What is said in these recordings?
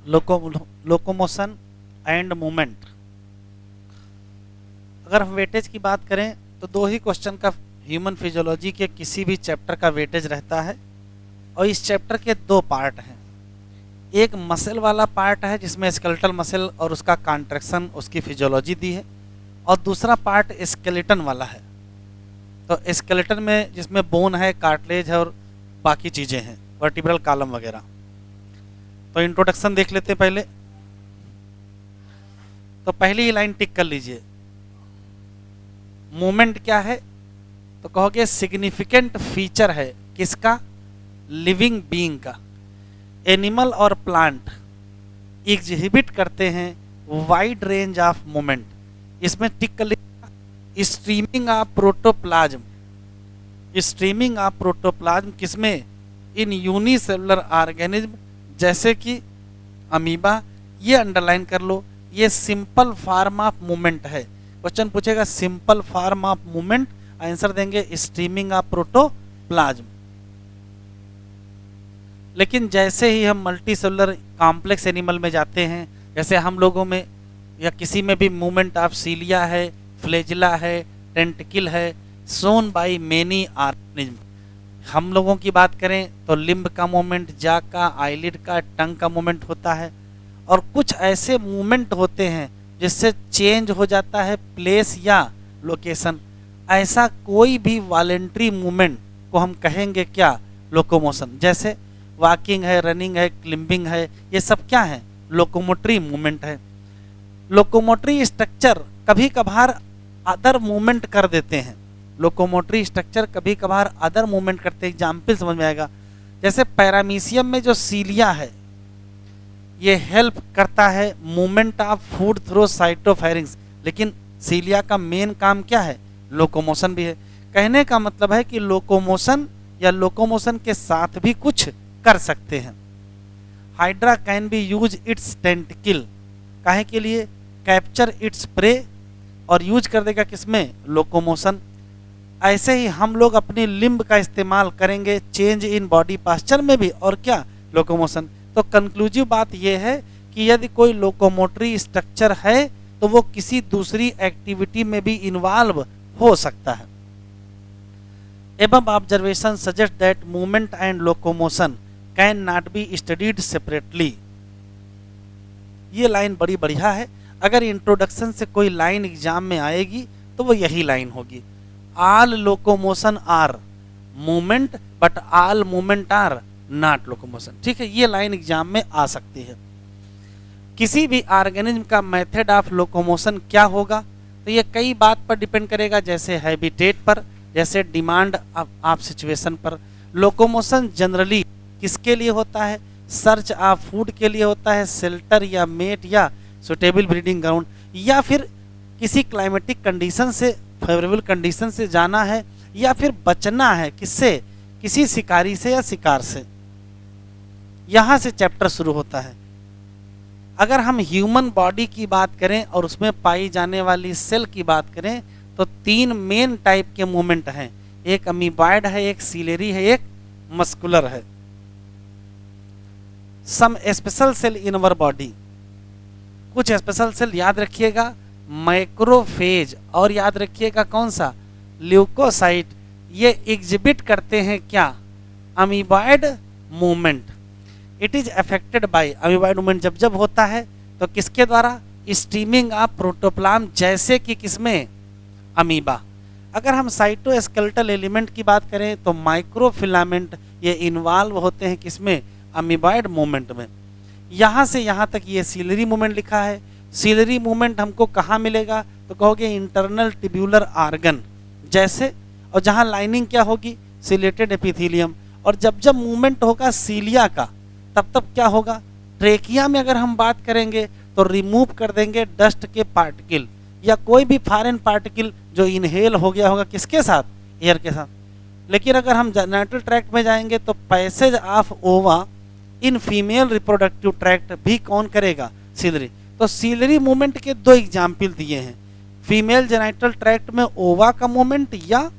Locomotion and movement. अगर हम weightage की बात करें तो दो ही क्वेश्चन का ह्यूमन फिजियोलॉजी के किसी भी चैप्टर का वेटेज रहता है, और इस चैप्टर के दो पार्ट हैं। एक मसल वाला पार्ट है जिसमें स्केलेटल मसल और उसका कॉन्ट्रैक्शन, उसकी फिजियोलॉजी दी है, और दूसरा पार्ट स्केलेटन वाला है। तो स्केलेटन में जिसमें बोन है, कार्टिलेज है और बाकी चीज़ें हैं, वर्टिब्रल कॉलम वगैरह। तो इंट्रोडक्शन देख लेते हैं पहले। तो पहली ही लाइन टिक कर लीजिए। मूवमेंट क्या है? तो कहोगे सिग्निफिकेंट फीचर है किसका? लिविंग बीइंग का। एनिमल और प्लांट एग्जिबिट करते हैं वाइड रेंज ऑफ मूवमेंट। इसमें टिक कर लीजिए। Streaming of protoplasm, streaming of protoplasm किसमें? इन यूनिसेलुलर ऑर्गेनिज्म जैसे कि अमीबा। ये अंडरलाइन कर लो, ये सिंपल फॉर्म ऑफ मूवमेंट है। क्वेश्चन पूछेगा simple form of movement, answer देंगे स्ट्रीमिंग ऑफ प्रोटोप्लाज्म। लेकिन जैसे ही हम मल्टी सेलुलर कॉम्प्लेक्स एनिमल में जाते हैं, जैसे हम लोगों में या किसी में भी मूवमेंट ऑफ सीलिया है, फ्लेजिला है, टेंटिकल है, सोन बाई मेनी ऑर्गेनिज्म। हम लोगों की बात करें तो लिम्ब का मूवमेंट, जा का, आईलिड का, टंग का मूवमेंट होता है। और कुछ ऐसे मूवमेंट होते हैं जिससे चेंज हो जाता है प्लेस या लोकेशन। ऐसा कोई भी वॉलेंट्री मूवमेंट को हम कहेंगे क्या? लोकोमोशन। जैसे वॉकिंग है, रनिंग है, क्लिम्बिंग है, ये सब क्या है? लोकोमोटरी मूवमेंट है। लोकोमोटरी स्ट्रक्चर कभी कभार अदर मूवमेंट कर देते हैं। लोकोमोटरी स्ट्रक्चर कभी कभार अदर मूवमेंट करते हैं। एग्जाम्पल समझ में आएगा। जैसे पैरामीशियम में जो सीलिया है, ये हेल्प करता है मूवमेंट ऑफ फूड थ्रू साइटोफेरिंग्स। लेकिन सीलिया का मेन काम क्या है? लोकोमोशन भी है। कहने का मतलब है कि लोकोमोशन या लोकोमोशन के साथ भी कुछ कर सकते हैं। Hydra can be use it's tentacle, काहे के लिए? कैप्चर इट्स प्रे, और यूज कर देगा किसमें? लोकोमोशन। ऐसे ही हम लोग अपनी लिम्ब का इस्तेमाल करेंगे चेंज इन बॉडी पास्चर में भी, और क्या? लोकोमोशन। तो कंक्लूसिव बात यह है कि यदि कोई लोकोमोटरी स्ट्रक्चर है तो वो किसी दूसरी एक्टिविटी में भी इन्वॉल्व हो सकता है। Above observation suggest that movement and locomotion can not be studied separately. ये लाइन बड़ी बढ़िया है। अगर इंट्रोडक्शन से कोई लाइन एग्जाम में आएगी तो वो यही लाइन होगी। All locomotion are movement but all movement are not locomotion. ठीक है, ये लाइन एग्जाम में आ सकती है। किसी भी ऑर्गेनिज्म का मेथड ऑफ लोकोमोशन क्या होगा? तो ये कई बात पर डिपेंड करेगा, जैसे हैबिटेट पर, जैसे डिमांड ऑफ सिचुएशन पर। लोकोमोशन जनरली किसके लिए होता है? सर्च ऑफ फूड के लिए होता है, शेल्टर या मेट या सुटेबल ब्रीडिंग ग्राउंड, या फिर किसी क्लाइमेटिक कंडीशन से, फेवरेबल कंडीशन से जाना है, या फिर बचना है किससे? किसी शिकारी से या शिकार से। यहां से चैप्टर शुरू होता है। अगर हम ह्यूमन बॉडी की बात करें और उसमें पाई जाने वाली सेल की बात करें तो तीन मेन टाइप के मूवमेंट हैं। एक अमीबॉयड है, एक सीलेरी है, एक मस्कुलर है। Some special cell in our body, कुछ स्पेशल सेल याद रखिएगा, मैक्रोफेज, और याद रखिएगा कौन सा? ल्यूकोसाइट। ये एग्जिबिट करते हैं क्या? Amoeboid movement. It is affected by, amoeboid movement जब जब होता है तो किसके द्वारा? स्ट्रीमिंग ऑफ प्रोटोप्लाज्म, जैसे कि किसमें? अमीबा। अगर हम साइटोस्केलेटल एलिमेंट की बात करें तो माइक्रोफिलामेंट ये इन्वॉल्व होते हैं किसमें? अमीबॉयड मूवमेंट में। यहाँ से यहाँ तक ये सीलरी मूवमेंट लिखा है। सीलरी मूवमेंट हमको कहाँ मिलेगा? तो कहोगे इंटरनल ट्यूब्यूलर ऑर्गन जैसे, और जहाँ लाइनिंग क्या होगी? Chelated epithelium. और जब जब मूवमेंट होगा सीलिया का तब तब क्या होगा? ट्रेकिया में अगर हम बात करेंगे तो रिमूव कर देंगे डस्ट के पार्टिकल या कोई भी फॉरेन पार्टिकल जो इनहेल हो गया होगा किसके साथ? एयर के साथ। लेकिन अगर हम जेनिटल ट्रैक्ट में जाएंगे तो पैसेज ऑफ ओवा इन फीमेल रिप्रोडक्टिव ट्रैक्ट भी कौन करेगा? सीलरी। तो सीलरी मूवमेंट के दो एग्जाम्पल दिए हैं, फीमेल जेनिटल ट्रैक्ट में ओवा का मूवमेंट या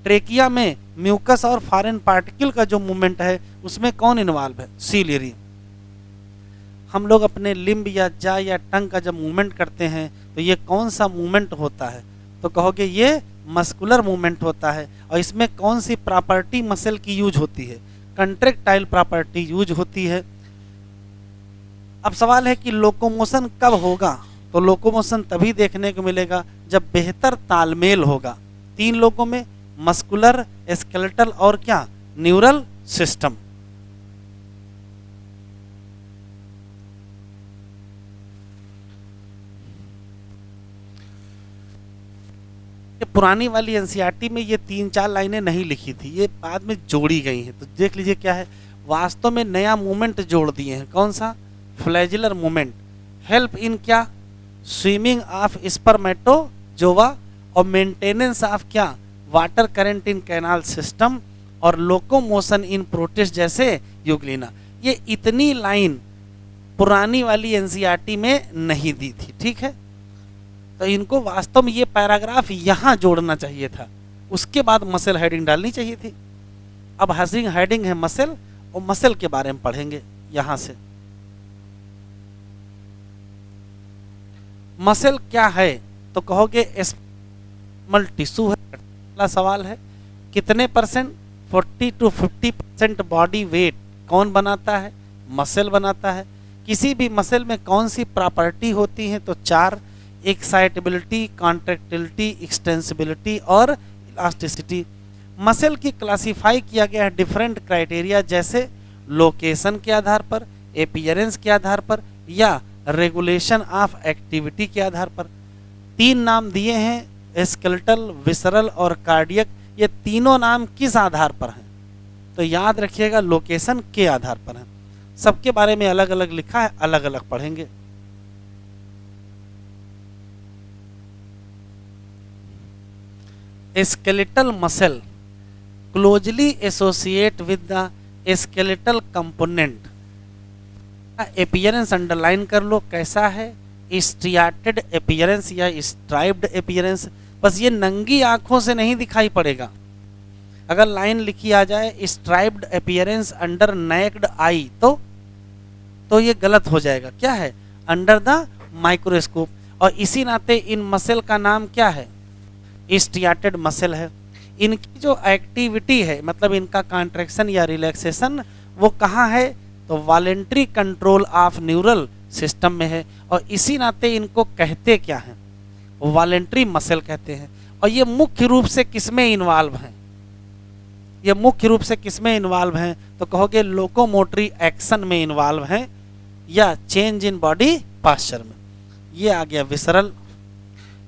ट्रेकिया में म्यूकस और फॉरेन पार्टिकल का जो मूवमेंट है उसमें कौन इन्वॉल्व है? सीलरी। हम लोग अपने लिम्ब या जा या टंग का जब मूवमेंट करते हैं तो ये कौन सा मूवमेंट होता है, तो कहोगे ये मस्कुलर मूवमेंट होता है। और इसमें कौन सी प्रॉपर्टी मसल की यूज होती है, कंट्रेक्टाइल प्रॉपर्टी यूज होती है। अब सवाल है कि लोकोमोशन कब होगा, तो लोकोमोशन तभी देखने को मिलेगा जब बेहतर तालमेल होगा 3 लोगों में, मस्कुलर, स्केलेटल और क्या, न्यूरल सिस्टम। पुरानी वाली एनसीईआरटी में ये 3-4 लाइनें नहीं लिखी थी, ये बाद में जोड़ी गई हैं। तो देख लीजिए क्या है, वास्तव में नया मूवमेंट जोड़ दिए हैं। कौन सा, फ्लैजिलर मूवमेंट। हेल्प इन क्या, स्विमिंग ऑफ स्पर्मेटोजोवा और मेंटेनेंस ऑफ क्या, water current in canal system और लोकोमोशन इन प्रोटिस्ट जैसे यूग्लिना। ये इतनी लाइन पुरानी वाली एनसीईआरटी में नहीं दी थी, ठीक है। तो इनको वास्तव में ये पैराग्राफ यहाँ जोड़ना चाहिए था, उसके बाद मसल हेडिंग डालनी चाहिए थी। अब हेडिंग है मसल, और मसल के बारे में पढ़ेंगे यहाँ से। मसल क्या है, तो कहोगे स्मल टिश्यू है। पहला सवाल है कितने परसेंट, 40 to 50% बॉडी वेट कौन बनाता है, मसल बनाता है। किसी भी मसल में कौन सी प्रॉपर्टी होती है, तो 4, एक्साइटेबिलिटी, कॉन्ट्रैक्टिलिटी, एक्सटेंसिबिलिटी और इलास्टिसिटी। मसल की क्लासिफाई किया गया है डिफरेंट क्राइटेरिया, जैसे लोकेशन के आधार पर, अपीयरेंस के आधार पर या रेगुलेशन ऑफ एक्टिविटी के आधार पर। 3 नाम दिए हैं, स्केलेटल, विसरल और कार्डियक। ये तीनों नाम किस आधार पर हैं, तो याद रखिएगा लोकेशन के आधार पर है। सबके बारे में अलग अलग लिखा है, अलग अलग पढ़ेंगे। Skeletal muscle closely associate with the skeletal component. Appearance underline कर लो, कैसा है, स्ट्रिएटेड अपीयरेंस या स्ट्राइप्ड अपीयरेंस। बस ये नंगी आंखों से नहीं दिखाई पड़ेगा। अगर लाइन लिखी आ जाए स्ट्राइप्ड अपीयरेंस अंडर नेक्ड आई, तो ये गलत हो जाएगा। क्या है, अंडर द माइक्रोस्कोप। और इसी नाते इन मसल का नाम क्या है, स्ट्रिएटेड मसल है। इनकी जो एक्टिविटी है, मतलब इनका कॉन्ट्रैक्शन या रिलैक्सेशन, वो कहाँ है, तो voluntary control of neural system में है। और इसी नाते इनको कहते क्या हैं, वॉलेंट्री मसल कहते हैं। और ये मुख्य रूप से किसमें इन्वॉल्व हैं, ये मुख्य रूप से किसमें इन्वॉल्व हैं, तो कहोगे लोकोमोटरी एक्शन में इन्वॉल्व हैं या चेंज इन बॉडी पास्चर में। ये आ गया विसरल।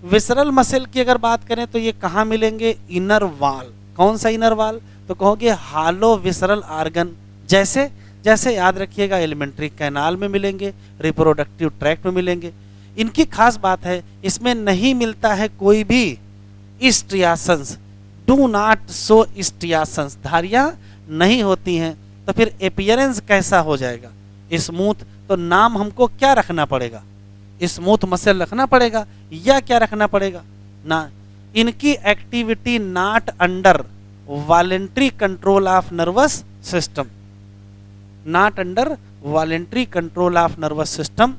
विसरल मसल की अगर बात करें तो ये कहाँ मिलेंगे, इनर वाल। कौन सा इनर वाल, तो कहोगे हालो विसरल आर्गन। जैसे याद रखिएगा एलिमेंट्री कैनाल में मिलेंगे, रिप्रोडक्टिव ट्रैक्ट में मिलेंगे। इनकी खास बात है इसमें नहीं मिलता है कोई भी स्ट्रियासंस, डू नॉट शो स्ट्रियासंस, धारियां नहीं होती हैं। तो फिर अपीयरेंस कैसा हो जाएगा, स्मूथ। तो नाम हमको क्या रखना पड़ेगा, स्मूथ मसल रखना पड़ेगा या क्या रखना पड़ेगा ना। इनकी activity not under voluntary control of nervous system, not under voluntary control of nervous system.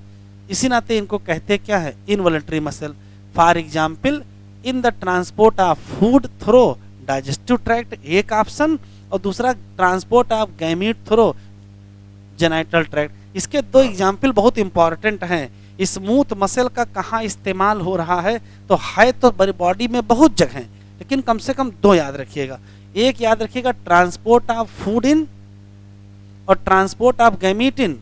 इसी नाते इनको कहते क्या है, involuntary muscle. For example in the transport of food through digestive tract एक ऑप्शन, और दूसरा transport of gamete through genital tract. इसके 2 एग्जाम्पल बहुत इंपॉर्टेंट हैं। स्मूथ मसल का कहाँ इस्तेमाल हो रहा है, तो है तो बॉडी में बहुत जगह हैं, लेकिन कम से कम 2 याद रखिएगा। एक याद रखिएगा ट्रांसपोर्ट ऑफ फूड इन और ट्रांसपोर्ट ऑफ गैमीट इन।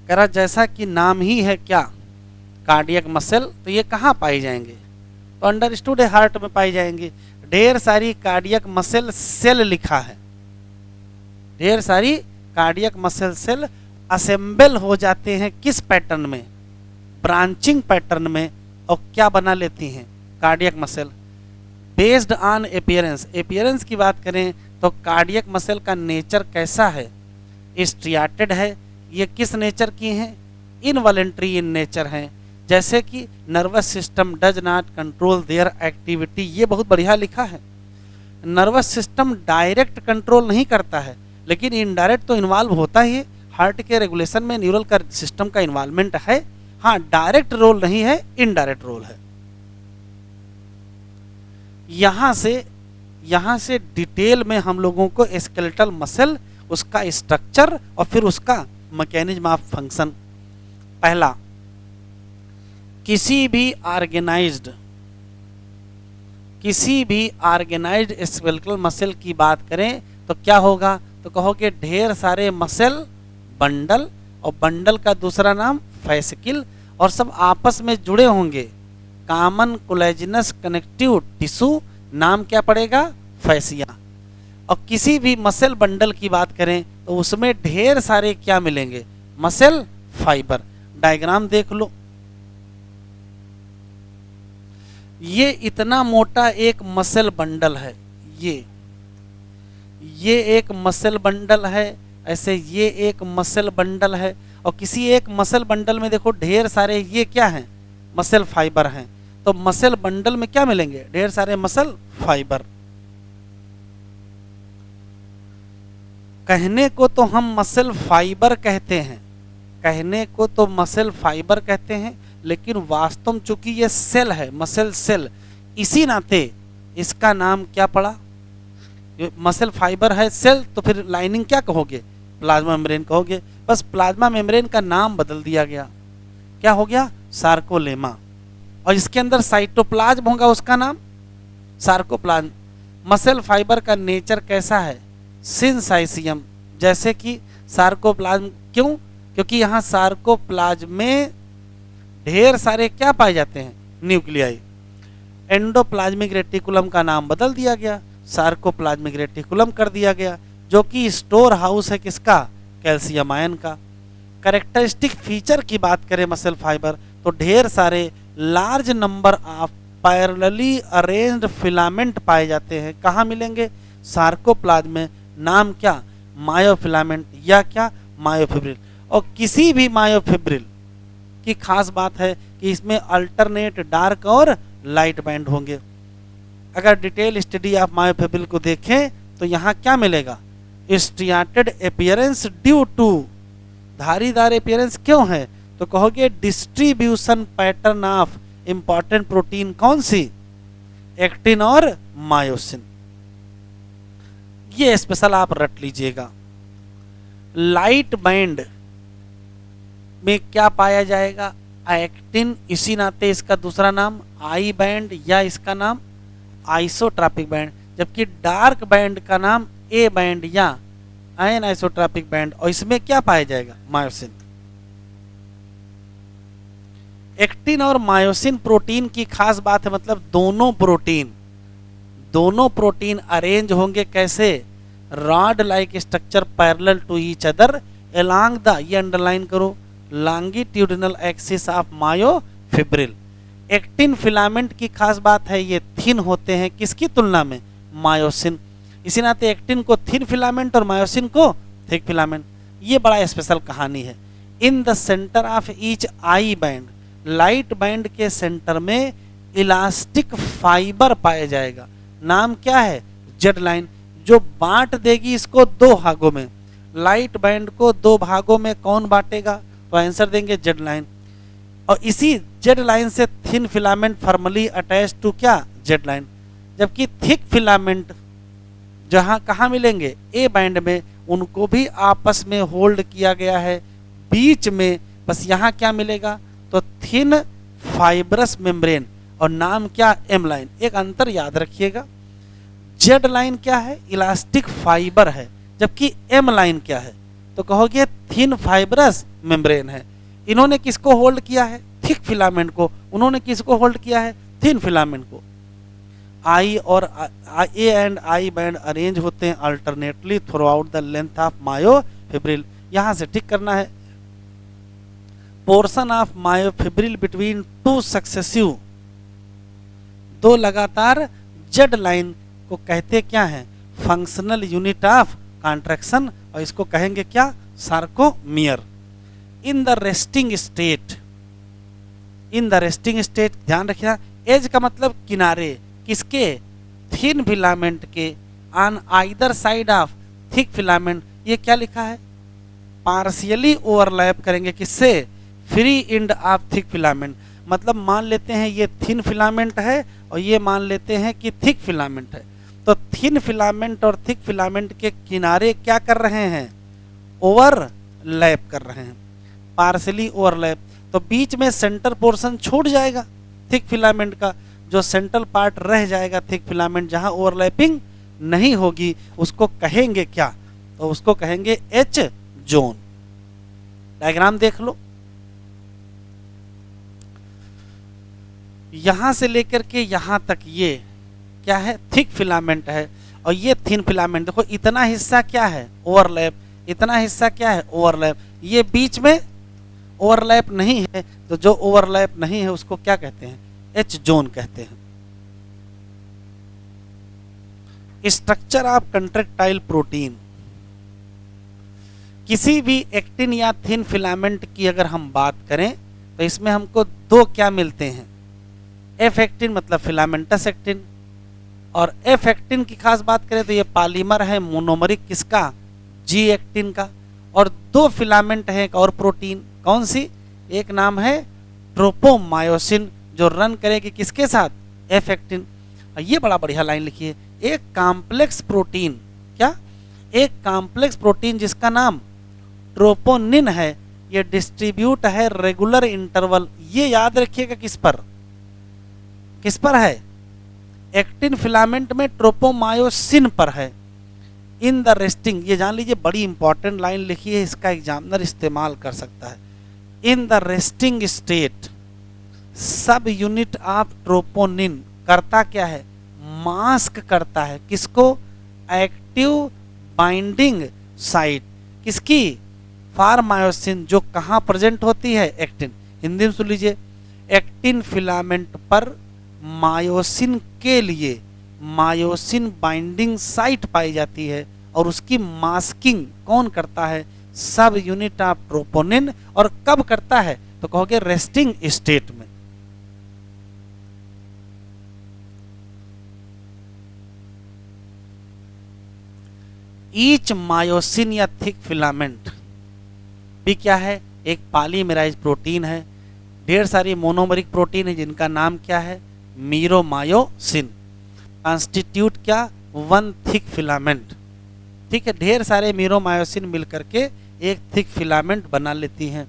कह रहा जैसा कि नाम ही है क्या, कार्डियक मसल, तो ये कहाँ पाई जाएंगे, तो अंडरस्टूड है हार्ट में पाई जाएंगे। ढेर सारी कार्डियक मसल सेल लिखा है, ढेर सारी कार्डियक मसल सेल असेंबल हो जाते हैं किस पैटर्न में, ब्रांचिंग पैटर्न में। और क्या बना लेती हैं, cardiac muscle. Based on appearance, appearance की बात करें तो कार्डियक मसल का नेचर कैसा है, स्ट्रिएटेड है। ये किस नेचर की हैं, इनवॉलेंट्री इन नेचर हैं। जैसे कि nervous system does not control their activity, ये बहुत बढ़िया लिखा है। नर्वस सिस्टम डायरेक्ट कंट्रोल नहीं करता है, लेकिन इनडायरेक्ट तो इन्वॉल्व होता ही है। हार्ट के रेगुलेशन में न्यूरल का सिस्टम का इन्वॉल्वमेंट है, हाँ डायरेक्ट रोल नहीं है, इनडायरेक्ट रोल है। यहाँ से डिटेल में हम लोगों को स्केलेटल मसल, उसका स्ट्रक्चर और फिर उसका मैकेनिज्म ऑफ फंक्शन। पहला, किसी भी ऑर्गेनाइज्ड स्केलेटल मसल की बात करें तो क्या होगा, तो कहोगे ढेर सारे मसल बंडल, और बंडल का दूसरा नाम फैसिकल, और सब आपस में जुड़े होंगे। कॉमन कोलेजिनस कनेक्टिव टिश्यू, नाम क्या पड़ेगा, फैसिया। और किसी भी मसल बंडल की बात करें तो उसमें ढेर सारे क्या मिलेंगे, मसल फाइबर। डायग्राम देख लो, ये इतना मोटा एक मसल बंडल है, ये एक मसल बंडल है, ऐसे ये एक मसल बंडल है, और किसी एक मसल बंडल में देखो ढेर सारे ये क्या हैं, मसल फाइबर हैं। तो मसल बंडल में क्या मिलेंगे, ढेर सारे मसल फाइबर। कहने को तो हम मसल फाइबर कहते हैं, कहने को तो मसल फाइबर कहते हैं, लेकिन वास्तव में चूंकि ये सेल है, मसल सेल, इसी नाते इसका नाम क्या पड़ा, मसल फाइबर है सेल, तो फिर लाइनिंग क्या कहोगे, प्लाज्मा मेम्ब्रेन कहोगे। बस प्लाज्मा मेम्ब्रेन का नाम बदल दिया गया, क्या हो गया, सार्कोलेमा। और इसके अंदर साइटोप्लाज्म होगा, उसका नाम सार्कोप्लाज्म। मसल फाइबर का नेचर कैसा है, सिंसाइसियम, जैसे कि सार्कोप्लाज्म। क्यों, क्योंकि यहाँ सार्कोप्लाज्म में ढेर सारे क्या पाए जाते हैं, न्यूक्लियाई। एंडोप्लाज्मिक रेटिकुलम का नाम बदल दिया गया, सार्कोप्लाज्मिक रेटिकुलम कर दिया गया, जो कि स्टोर हाउस है किसका, कैल्शियम आयन का। कैरेक्टरिस्टिक फीचर की बात करें मसल फाइबर, तो ढेर सारे large number of parallelly arranged filament पाए जाते हैं। कहाँ मिलेंगे, सार्कोप्लाज्म में, नाम क्या, मायोफिलामेंट या क्या, मायोफिब्रिल। और किसी भी मायोफिब्रिल की खास बात है कि इसमें अल्टरनेट डार्क और लाइट बैंड होंगे। अगर डिटेल स्टडी ऑफ मायोफिब्रिल को देखें तो यहाँ क्या मिलेगा, स्ट्रिएटेड अपीयरेंस ड्यू टू, धारीदार अपीयरेंस क्यों है, तो कहोगे distribution pattern of important protein, कौन सी, एक्टिन और मायोसिन। ये स्पेशल आप रट लीजिएगा। लाइट बैंड में क्या पाया जाएगा, एक्टिन, इसी नाते इसका दूसरा नाम आई बैंड या इसका नाम आइसोट्रॉपिक बैंड, जबकि डार्क बैंड का नाम ए बैंड या आयन आइसोट्रॉपिक बैंड, और इसमें क्या पाया जाएगा, मायोसिन। एक्टिन और मायोसिन प्रोटीन की खास बात है, मतलब दोनों प्रोटीन अरेंज होंगे कैसे, rod like structure parallel to each other along the, ये अंडरलाइन करो, longitudinal axis of myofibril. Actin filament की खास बात है ये थिन होते हैं, किसकी तुलना में, मायोसिन। इसी नाते एक्टिन को थिन फिलामेंट और मायोसिन को थिक फिलामेंट। ये बड़ा स्पेशल कहानी है। In the centre of each I band, light band के सेंटर में इलास्टिक फाइबर पाया जाएगा, नाम क्या है, जेड लाइन, जो बांट देगी इसको दो भागों में। लाइट बैंड को दो भागों में कौन बांटेगा, तो आंसर देंगे जेड लाइन। और इसी जेड लाइन से thin filament formally attach to क्या, जेड लाइन, जबकि थिक फिलामेंट जहां कहाँ मिलेंगे, ए बैंड में, उनको भी आपस में होल्ड किया गया है बीच में। बस यहाँ क्या मिलेगा, तो थिन फाइब्रस मेम्ब्रेन, और नाम क्या, एम लाइन। एक अंतर याद रखिएगा, जेड लाइन क्या है, इलास्टिक फाइबर है, जबकि एम लाइन क्या है, तो कहोगे थिन फाइब्रस मेम्ब्रेन है। इन्होंने किसको होल्ड किया है, थिक फिलामेंट को, उन्होंने किसको होल्ड किया है, थिन फिलामेंट को। आई और A and I band arrange होते हैं alternately through out the length of myofibril. यहां से ठीक करना है, portion of myofibril between two successive, दो लगातार जेड लाइन को कहते क्या है, फंक्शनल यूनिट ऑफ कॉन्ट्रैक्शन, और इसको कहेंगे क्या, sarcomere. In the resting state, in the resting state ध्यान रखिएगा, एज का मतलब किनारे, किसके, थिन फिलामेंट के, on either side of thick filament, ये क्या लिखा है, पार्शियली ओवरलैप करेंगे किससे, free end of thick filament. मतलब मान लेते हैं ये थिन फिलामेंट है और ये मान लेते हैं कि थिक फिलामेंट है, तो थिन फिलामेंट और थिक फिलामेंट के किनारे क्या कर रहे हैं, ओवरलैप कर रहे हैं, पार्शियली ओवरलैप। तो बीच में सेंटर पोर्शन छूट जाएगा थिक फिलामेंट का, जो सेंट्रल पार्ट रह जाएगा थिक फिलामेंट जहां ओवरलैपिंग नहीं होगी, उसको कहेंगे क्या, तो उसको कहेंगे एच जोन। डायग्राम देख लो, यहां से लेकर के यहां तक ये क्या है, थिक फिलामेंट है और ये थिन फिलामेंट। देखो इतना हिस्सा क्या है, ओवरलैप, इतना हिस्सा क्या है, ओवरलैप, ये बीच में ओवरलैप नहीं है, तो जो ओवरलैप नहीं है उसको क्या कहते हैं, एच जोन कहते हैं। स्ट्रक्चर ऑफ कंट्रैक्टाइल प्रोटीन, किसी भी एक्टिन या थिन फिलामेंट की अगर हम बात करें तो इसमें हमको दो क्या मिलते हैं, एफ एक्टिन मतलब फिलामेंटस एक्टिन, और एफ एक्टिन की खास बात करें तो ये पॉलीमर है मोनोमरिक किसका, जी एक्टिन का। और दो फिलामेंट है एक और प्रोटीन, कौन सी, एक नाम है ट्रोपोमायोसिन जो रन करेगी किसके साथ, एफ एक्टिन। ये बड़ा बढ़िया लाइन लिखी है, एक कॉम्प्लेक्स प्रोटीन, क्या, एक कॉम्प्लेक्स प्रोटीन जिसका नाम ट्रोपोनिन है, ये डिस्ट्रीब्यूट है रेगुलर इंटरवल, ये याद रखिएगा किस पर, किस पर है, एक्टिन फिलामेंट में ट्रोपोमायोसिन पर है। इन द रेस्टिंग, ये जान लीजिए बड़ी इंपॉर्टेंट लाइन लिखी है, इसका एग्जामिनर इस्तेमाल कर सकता है। इन द रेस्टिंग स्टेट सब यूनिट ऑफ ट्रोपोनिन करता क्या है, मास्क करता है किसको, एक्टिव बाइंडिंग साइट किसकी, फॉर मायोसिन, जो कहाँ प्रेजेंट होती है, एक्टिन। हिंदी में सुन लीजिए, एक्टिन फिलामेंट पर मायोसिन के लिए मायोसिन बाइंडिंग साइट पाई जाती है और उसकी मास्किंग कौन करता है, सब यूनिट ऑफ ट्रोपोनिन। और कब करता है, तो कहोगे रेस्टिंग स्टेट में। ईच मायोसिन या थिक फिलामेंट भी क्या है, एक पॉलीमेराइज प्रोटीन है, ढेर सारी मोनोमरिक प्रोटीन है जिनका नाम क्या है, मीरोमायोसिन, कॉन्स्टिट्यूट क्या, वन थिक फिलामेंट। ठीक है, ढेर सारे मीरोमायोसिन मिलकर के एक थिक फिलामेंट बना लेती हैं।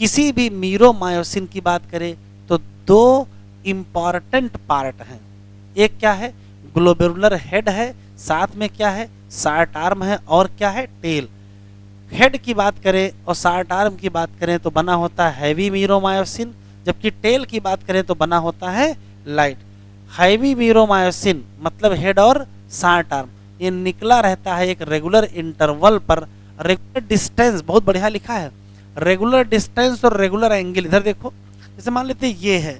किसी भी मीरोमायोसिन की बात करें तो दो इंपॉर्टेंट पार्ट हैं, एक क्या है, ग्लोबुलर हेड है, साथ में क्या है, शार्ट आर्म है, और क्या है, टेल। हेड की बात करें और शार्ट आर्म की बात करें तो बना होता है हैवी मीरोमायोसिन, जबकि टेल की बात करें तो बना होता है लाइट। हैवी मीरोमायोसिन मतलब हेड और शार्ट आर्म, ये निकला रहता है एक रेगुलर इंटरवल पर, रेगुलर डिस्टेंस, बहुत बढ़िया लिखा है, रेगुलर डिस्टेंस और रेगुलर एंगल। इधर देखो, जैसे मान लेते ये है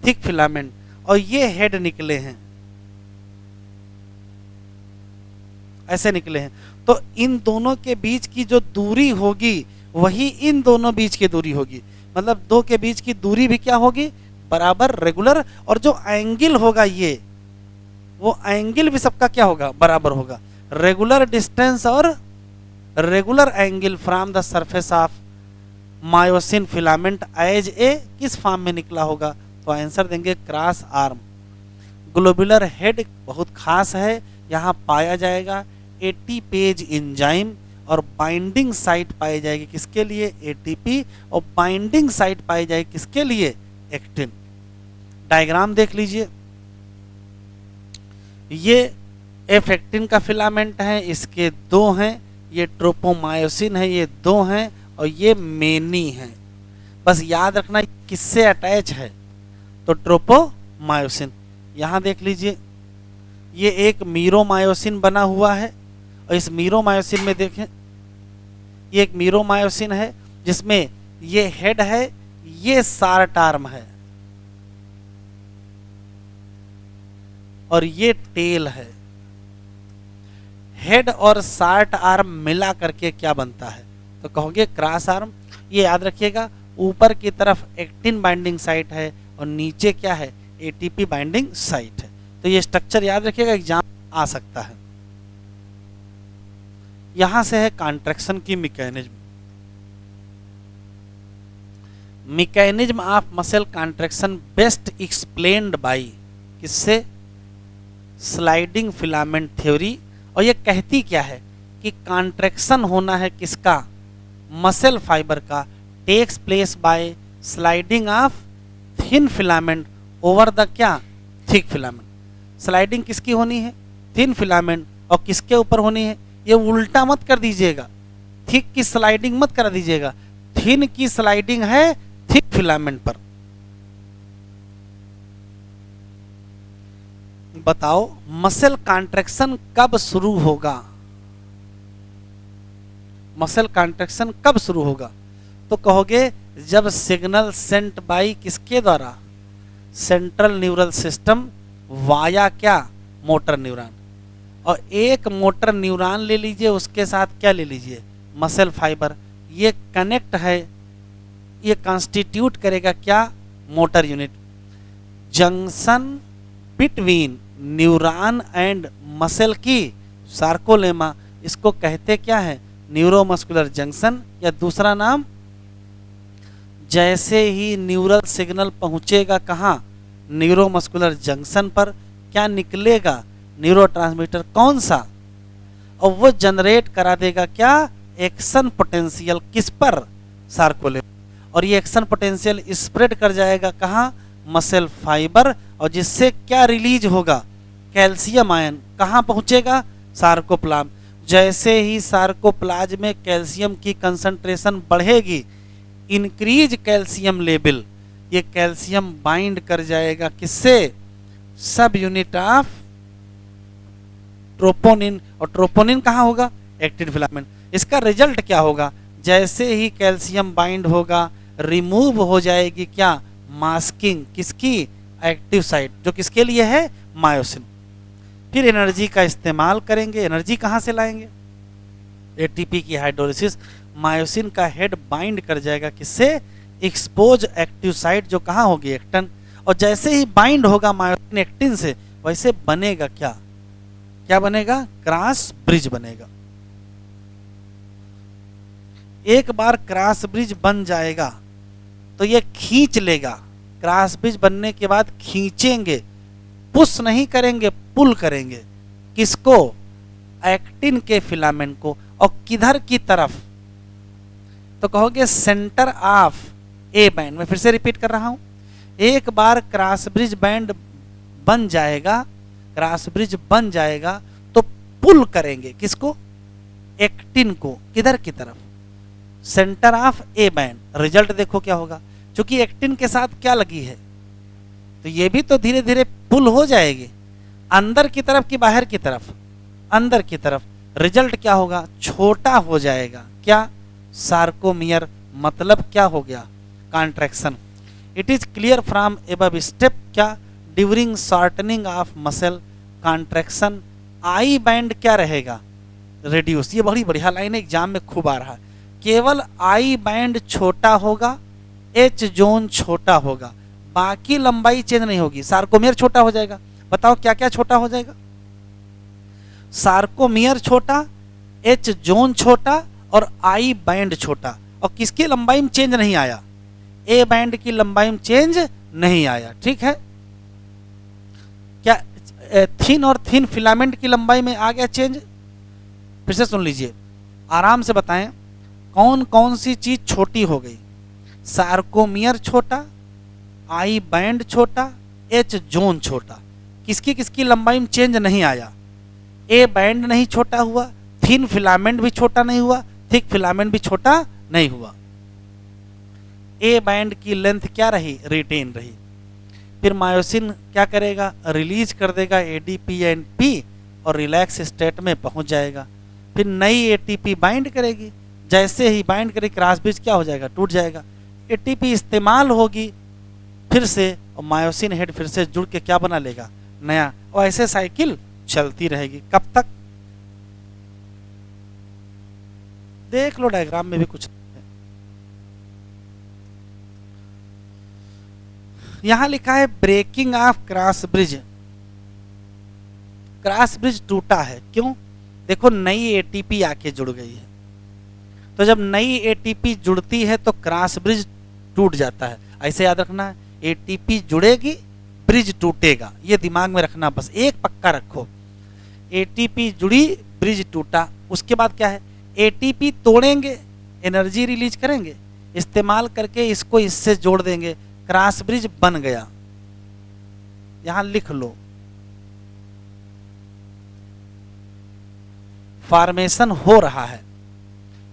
थिक फिलामेंट और ये हेड निकले हैं, ऐसे निकले हैं, तो इन दोनों के बीच की जो दूरी होगी वही इन दोनों बीच की दूरी होगी, मतलब दो के बीच की दूरी भी क्या होगी, बराबर रेगुलर, और जो एंगल होगा ये, वो एंगल भी सबका क्या होगा, बराबर होगा। रेगुलर डिस्टेंस और regular angle from the surface of myosin filament as a किस फॉर्म में निकला होगा, तो आंसर देंगे क्रॉस आर्म। ग्लोबुलर हेड बहुत खास है, यहाँ पाया जाएगा एटीपेज एंजाइम, और बाइंडिंग साइट पाई जाएगी किसके लिए, एटीपी, और बाइंडिंग साइट पाई जाएगी किसके लिए, एक्टिन। डायग्राम देख लीजिए, ये एफ एक्टिन का फिलामेंट है, इसके दो हैं, ये ट्रोपोमायोसिन है, ये दो हैं, और ये मेनी है। बस याद रखना किससे अटैच है, तो ट्रोपोमायोसिन। यहाँ देख लीजिए, ये एक मीरोमायोसिन बना हुआ है, और इस मीरोमायोसिन में देखें, ये एक मीरोमायोसिन है जिसमें ये हेड है, ये शार्ट आर्म है, और ये टेल है। हेड और शार्ट आर्म मिला करके क्या बनता है, तो कहोगे क्रॉस आर्म। ये याद रखिएगा, ऊपर की तरफ एक्टिन बाइंडिंग साइट है और नीचे क्या है, एटीपी बाइंडिंग साइट है। तो ये स्ट्रक्चर याद रखिएगा, एग्जाम आ सकता है। यहां से है कॉन्ट्रैक्शन की mechanism. Mechanism of muscle contraction best explained by, किससे? Sliding filament theory. और ये कहती क्या है कि कॉन्ट्रैक्शन होना है किसका? मसल फाइबर का, takes place by sliding of thin filament over the क्या? Thick filament. स्लाइडिंग किसकी होनी है? Thin filament. और किसके ऊपर होनी है? ये उल्टा मत कर दीजिएगा, थिक की स्लाइडिंग मत कर दीजिएगा, थिन की स्लाइडिंग है थिक फिलामेंट पर। बताओ मसल कॉन्ट्रैक्शन कब शुरू होगा? मसल कॉन्ट्रैक्शन कब शुरू होगा? तो कहोगे जब सिग्नल सेंट बाई किसके द्वारा? सेंट्रल न्यूरल सिस्टम वाया क्या? Motor neuron. और एक मोटर न्यूरॉन ले लीजिए, उसके साथ क्या ले लीजिए? Muscle fibre. ये कनेक्ट है, ये कॉन्स्टिट्यूट करेगा क्या? Motor unit. Junction between neuron and muscle की सार्कोलेमा, इसको कहते क्या है? न्यूरोमस्कुलर जंक्शन, या दूसरा नाम जैसे ही न्यूरल सिग्नल पहुंचेगा कहाँ? न्यूरोमस्कुलर जंक्शन पर, क्या निकलेगा? न्यूरोट्रांसमीटर। कौन सा? और वो जनरेट करा देगा क्या? Action potential. किस पर? सार्कोलेमा। और ये एक्शन पोटेंशियल स्प्रेड कर जाएगा कहाँ? Muscle fibre. और जिससे क्या रिलीज होगा? Calcium ion. कहाँ पहुंचेगा? सार्कोप्लाज्म। जैसे ही सार्कोप्लाज्म में कैल्शियम की कंसंट्रेशन बढ़ेगी, इंक्रीज कैल्शियम लेवल, ये कैल्शियम बाइंड कर जाएगा किससे? सब यूनिट ऑफ ट्रोपोनिन। और ट्रोपोनिन कहाँ होगा? Actin filament. इसका रिजल्ट क्या होगा? जैसे ही कैल्शियम बाइंड होगा, रिमूव हो जाएगी क्या? मास्किंग। किसकी? एक्टिव साइट, जो किसके लिए है? मायोसिन। फिर एनर्जी का इस्तेमाल करेंगे। एनर्जी कहाँ से लाएंगे? एटीपी की हाइड्रोलिसिस। मायोसिन का हेड बाइंड कर जाएगा किससे? एक्सपोज एक्टिव साइट, जो कहाँ होगी? एक्टिन। और जैसे ही बाइंड होगा मायोसिन एक्टिन से, वैसे बनेगा क्या? क्या बनेगा? क्रॉस ब्रिज बनेगा। एक बार क्रॉस ब्रिज बन जाएगा तो ये खींच लेगा। क्रॉस ब्रिज बनने के बाद खींचेंगे, पुश नहीं करेंगे, पुल करेंगे। किसको? एक्टिन के फिलामेंट को। और किधर की तरफ? तो कहोगे सेंटर ऑफ ए बैंड। मैं फिर से रिपीट कर रहा हूं, एक बार क्रॉस ब्रिज बैंड बन जाएगा, क्रॉस ब्रिज बन जाएगा तो पुल करेंगे किसको? एक्टिन को। किधर की तरफ? Centre of A band. Result देखो क्या होगा, क्योंकि एक्टिन के साथ क्या लगी है, तो ये भी तो धीरे धीरे पुल हो जाएगी। अंदर की तरफ कि बाहर की तरफ? अंदर की तरफ। रिजल्ट क्या होगा? छोटा हो जाएगा। क्या? सार्कोमियर। मतलब क्या हो गया? Contraction. It is clear from above step क्या? During shortening of muscle contraction I band क्या रहेगा? रिड्यूस। ये बड़ी बढ़िया लाइन एग्जाम में खूब आ रहा है। केवल आई बैंड छोटा होगा, एच जोन छोटा होगा, बाकी लंबाई चेंज नहीं होगी। सार्कोमियर छोटा हो जाएगा। बताओ क्या क्या छोटा हो जाएगा? सार्कोमियर छोटा, एच जोन छोटा, और आई बैंड छोटा। और किसकी लंबाई में चेंज नहीं आया? ए बैंड की लंबाई में चेंज नहीं आया। ठीक है, क्या थिन और थिन फिलामेंट की लंबाई में आ गया चेंज? फिर से सुन लीजिए, आराम से बताएं कौन कौन सी चीज छोटी हो गई? सार्कोमियर छोटा, आई बैंड छोटा, एच जोन छोटा। किसकी किसकी लंबाई में चेंज नहीं आया? ए बैंड नहीं छोटा हुआ, थिन फिलामेंट भी छोटा नहीं हुआ, थिक फिलामेंट भी छोटा नहीं हुआ। ए बैंड की लेंथ क्या रही? रिटेन रही। फिर मायोसिन क्या करेगा? रिलीज कर देगा एडीपी एंड पी और रिलैक्स स्टेट में पहुंच जाएगा। फिर नई एटीपी बाइंड करेगी। जैसे ही बाइंड करेगी क्रॉस ब्रिज क्या हो जाएगा? टूट जाएगा। एटीपी इस्तेमाल होगी फिर से, और मायोसिन हेड फिर से जुड़ के क्या बना लेगा? नया। और ऐसे साइकिल चलती रहेगी। कब तक? देख लो डायग्राम में भी कुछ है। यहां लिखा है breaking of cross bridge. Cross bridge टूटा है, क्यों? देखो नई एटीपी आके जुड़ गई है। तो जब नई एटीपी जुड़ती है तो क्रॉस ब्रिज टूट जाता है। ऐसे याद रखना है, एटीपी जुड़ेगी ब्रिज टूटेगा, ये दिमाग में रखना, बस एक पक्का रखो। एटीपी जुड़ी ब्रिज टूटा, उसके बाद क्या है, एटीपी तोड़ेंगे एनर्जी रिलीज करेंगे, इस्तेमाल करके इसको इससे जोड़ देंगे, क्रॉस ब्रिज बन गया। यहां लिख लो, फॉर्मेशन हो रहा है,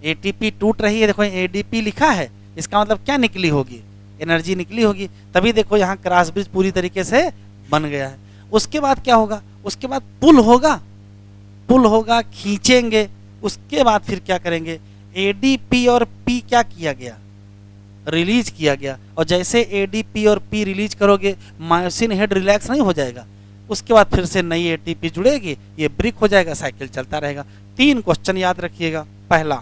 एटीपी टूट रही है। देखो एडीपी लिखा है, इसका मतलब क्या निकली होगी, एनर्जी निकली होगी, तभी देखो यहाँ क्रॉस ब्रिज पूरी तरीके से बन गया है। उसके बाद क्या होगा, उसके बाद पुल होगा, पुल होगा, खींचेंगे, उसके बाद फिर क्या करेंगे, एडीपी और पी क्या किया गया, रिलीज किया गया। और जैसे एडीपी और पी रिलीज करोगे मायोसिन हेड रिलैक्स नहीं हो जाएगा, उसके बाद फिर से नई एटीपी जुड़ेगी, ये ब्रिक हो जाएगा, साइकिल चलता रहेगा। 3 क्वेश्चन याद रखिएगा। पहला,